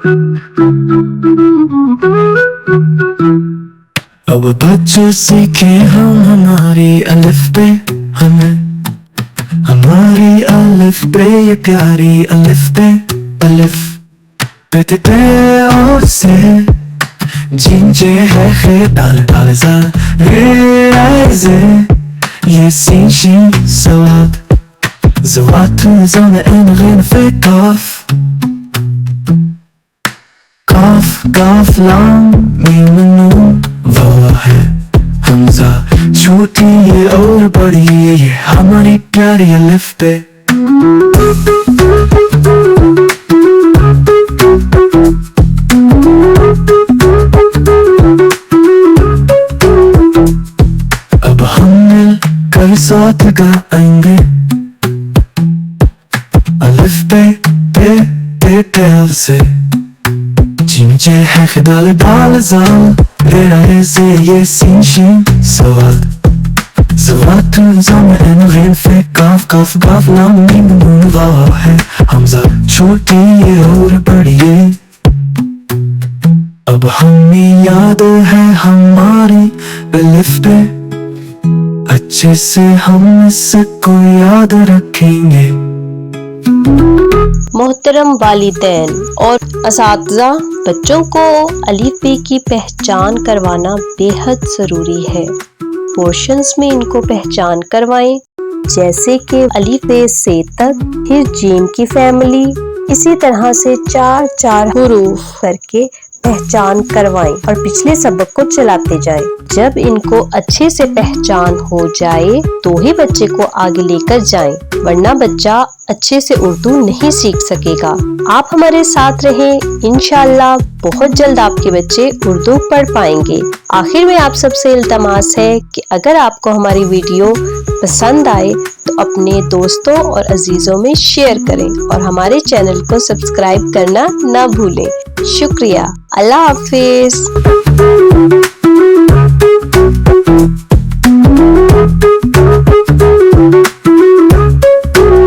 अब बच्चों सीखे हम हमारी अलिफ पे, हमें हमारी अलिफ पे, ये प्यारी अलिफ पे, अलिफ पे पे और से जिंजे है खे दाल दाल जा रे आइजे ये sin shin sawat zawat zone en ghin fe kaf kaf kaf lam mim nun वो है हमजा छोटी ये और बड़ी ये हमारी प्यारी अलिफ पे। अब हम मिलकर साथ गाएंगे अलिफ पे पे पे पे से जिंजे है खिदाल दाल जाल रे से ये sin shin sawat zawat zone en ghin fe kaf kaf kaf lam mim nun वो है हमजा छोटी ये और बड़ी ये अब हमें याद है हमारी अलिफ पे अच्छे से हम इसको याद रखेंगे। मोहतरम वालिदैन और असातिज़ा, बच्चों को अलिफ बे की पहचान करवाना बेहद ज़रूरी है। पोर्शंस में इनको पहचान करवाएं, जैसे कि अलिफ बे से तक, फिर जीम की फैमिली, इसी तरह से 4 हुरूफ करके पहचान करवाएं और पिछले सबक को चलाते जाएं। जब इनको अच्छे से पहचान हो जाए तो ही बच्चे को आगे लेकर जाएं, वरना बच्चा अच्छे से उर्दू नहीं सीख सकेगा। आप हमारे साथ रहें, इंशाअल्लाह बहुत जल्द आपके बच्चे उर्दू पढ़ पाएंगे। आखिर में आप सबसे इल्तमास है कि अगर आपको हमारी वीडियो पसंद आए तो अपने दोस्तों और अजीजों में शेयर करें और हमारे चैनल को सब्सक्राइब करना ना भूलें। शुक्रिया। अल्लाह हाफिज।